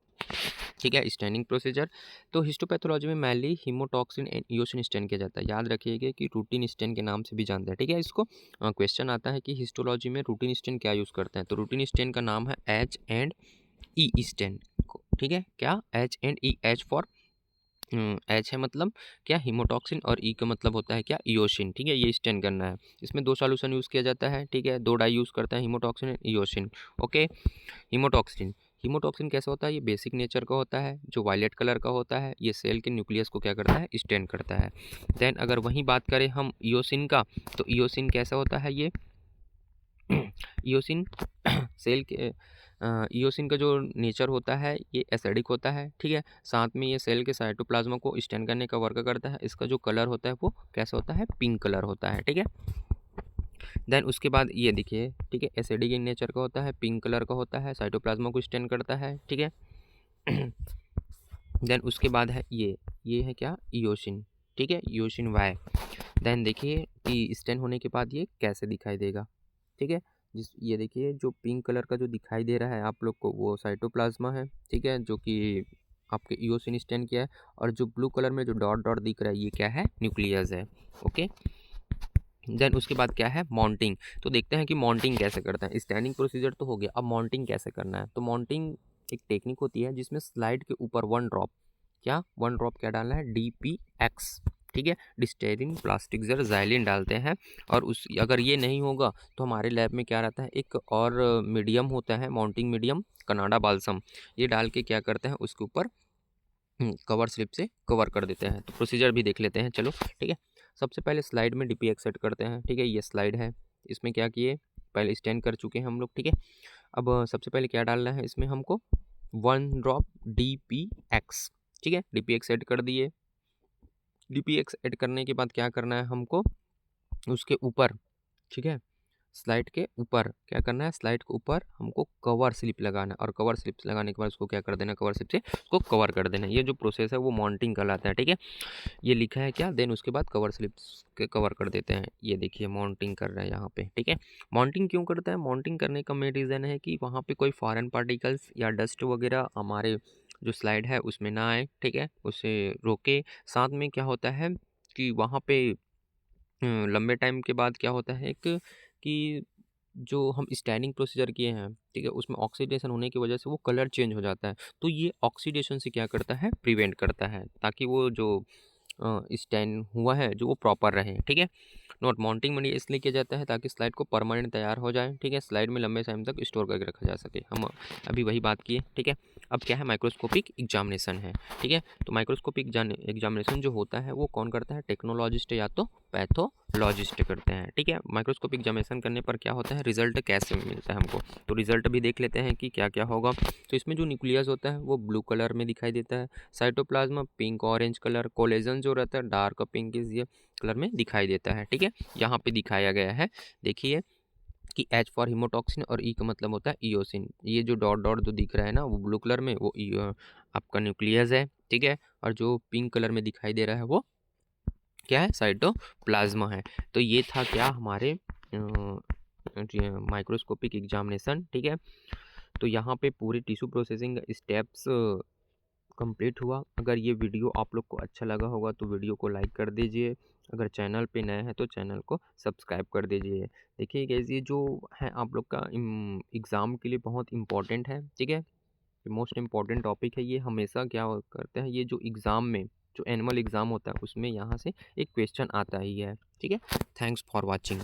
ठीक है, स्टैनिंग प्रोसीजर। तो हिस्टोपैथोलॉजी में mainly haematoxylin and eosin stain किया जाता है। याद रखिएगा कि रूटीन स्टैन के नाम से भी जानते हैं, ठीक है। इसको क्वेश्चन आता है कि हिस्टोलॉजी में रूटीन स्टैन क्या यूज़ करते हैं, तो रूटीन स्टैन का नाम है एच एंड ई स्टैन, ठीक है। क्या, H and E, H for H है मतलब क्या, हीमोटॉक्सिन, और ई का मतलब होता है क्या, इयोसिन, ठीक है। ये स्टैन करना है। इसमें 2 सॉल्यूशन यूज़ किया जाता है, ठीक है, 2 डाई यूज़ करता है, haemotoxin and eosin, okay. Haemotoxin, haemotoxin कैसा होता है, ये बेसिक नेचर का होता है, जो वायलेट कलर का होता है। ये सेल के न्यूक्लियस को क्या करता है, स्टैन करता है। देन अगर वहीं बात करें हम इयोसिन का, तो इयोसिन कैसा होता है, ये इयोसिन सेल के इयोसिन का जो नेचर होता है ये एसिडिक होता है, ठीक है। साथ में ये सेल के साइटोप्लाज्मा को स्टैन करने का वर्क करता है। इसका जो कलर होता है वो कैसा होता है, पिंक कलर होता है, ठीक है। देन उसके बाद ये देखिए, ठीक है, एसिडिक इन नेचर का होता है, पिंक कलर का होता है, साइटोप्लाज्मा को स्टैन करता है, ठीक है। देन उसके बाद है ये है क्या, इयोसिन, ठीक है, इयोसिन वाई। देन देखिए कि स्टैन होने के बाद ये कैसे दिखाई देगा, ठीक है। जिस ये देखिए जो पिंक कलर का जो दिखाई दे रहा है आप लोग को, वो साइटोप्लाज्मा है, ठीक है, जो कि आपके इयोसिन स्टैन किया है। और जो ब्लू कलर में जो डॉट डॉट दिख रहा है ये क्या है, न्यूक्लियस है, ओके। देन उसके बाद क्या है, माउंटिंग। तो देखते हैं कि माउंटिंग कैसे करते हैं। स्टैंडिंग प्रोसीजर तो हो गया, अब माउंटिंग कैसे करना है। तो माउंटिंग एक टेक्निक होती है जिसमें स्लाइड के ऊपर 1 ड्रॉप, क्या 1 ड्रॉप क्या डालना है, DPX, ठीक है, डिस्टेरिन प्लास्टिक जर जाइलिन डालते हैं। और उस अगर ये नहीं होगा तो हमारे लैब में क्या रहता है, एक और मीडियम होता है, माउंटिंग मीडियम, कनाडा बाल्सम। ये डाल के क्या करते हैं, उसके ऊपर कवर स्लिप से कवर कर देते हैं। तो प्रोसीजर भी देख लेते हैं, चलो, ठीक है। सबसे पहले स्लाइड में DPX सेट करते हैं, ठीक है। ये स्लाइड है, इसमें क्या किए, पहले स्टैंड कर चुके हैं हम लोग, ठीक है। अब सबसे पहले क्या डालना है इसमें हमको, 1 ड्रॉप DPX, ठीक है। DPX ऐड कर दिए। DPX ऐड करने के बाद क्या करना है हमको, उसके ऊपर, ठीक है, स्लाइड के ऊपर क्या करना है, स्लाइड के ऊपर हमको कवर स्लिप लगाना है। और कवर स्लिप लगाने के बाद उसको क्या कर देना, कवर स्लिप से उसको कवर कर देना है। ये जो प्रोसेस है वो माउंटिंग कहलाता है, ठीक है। ये लिखा है क्या, देन उसके बाद कवर स्लिप्स के कवर कर देते हैं। ये देखिए माउंटिंग कर रहे हैं यहाँ पे, ठीक है। माउंटिंग क्यों करता है, माउंटिंग करने का मेन रीज़न है कि वहाँ पे कोई फॉरेन पार्टिकल्स या डस्ट वगैरह हमारे जो स्लाइड है उसमें ना आए, ठीक है, उसे रोके। साथ में क्या होता है कि वहाँ पे लंबे टाइम के बाद क्या होता है एक, कि जो हम स्टैनिंग प्रोसीजर किए हैं, ठीक है, उसमें ऑक्सीडेशन होने की वजह से वो कलर चेंज हो जाता है। तो ये ऑक्सीडेशन से क्या करता है, प्रिवेंट करता है, ताकि वो जो स्टैंड हुआ है जो वो प्रॉपर रहे, ठीक है। नोट, माउंटिंग मनी इसलिए किया जाता है ताकि स्लाइड को परमानेंट तैयार हो जाए, ठीक है, स्लाइड में लंबे टाइम तक स्टोर करके रखा जा सके। हम अभी वही बात किए, ठीक है। अब क्या है, माइक्रोस्कोपिक एग्जामिनेशन है, ठीक है। तो माइक्रोस्कोपिक एग्जामिनेशन जो होता है वो कौन करता है, टेक्नोलॉजिस्ट या तो पैथोलॉजिस्ट करते हैं, ठीक है। माइक्रोस्कोपिक एग्जामिनेशन करने पर क्या होता है, रिजल्ट कैसे मिलता है हमको, तो रिजल्ट भी देख लेते हैं कि क्या क्या होगा। तो इसमें जो न्यूक्लियस होता है वो ब्लू कलर में दिखाई देता है, cytoplasm pink orange colour, collagen जो रहता है डार्क पिंक ये कलर में दिखाई देता है, ठीक है। यहाँ पे दिखाया गया है, देखिए कि H फॉर हीमोटॉक्सिन और E का मतलब होता है इयोसिन। ये जो डॉट डॉट जो दिख रहा है ना वो ब्लू कलर में, वो आपका न्यूक्लियस है, ठीक है। और जो पिंक कलर में दिखाई दे रहा है वो क्या है, साइटोप्लाज्मा है। तो ये था क्या हमारे माइक्रोस्कोपिक एग्जामिनेशन, ठीक है। तो यहाँ पे पूरी टिश्यू प्रोसेसिंग स्टेप्स कंप्लीट हुआ। अगर ये वीडियो आप लोग को अच्छा लगा होगा तो वीडियो को लाइक कर दीजिए। अगर चैनल पे नए हैं तो चैनल को सब्सक्राइब कर दीजिए। देखिए गाइस, ये जो है आप लोग का एग्ज़ाम के लिए बहुत इम्पोर्टेंट है, ठीक है। मोस्ट इम्पॉर्टेंट टॉपिक है ये। हमेशा क्या करते हैं, ये जो एग्ज़ाम में जो एनुअल एग्ज़ाम होता है उसमें यहाँ से एक क्वेश्चन आता ही है। ठीक है, थैंक्स फॉर वॉचिंग।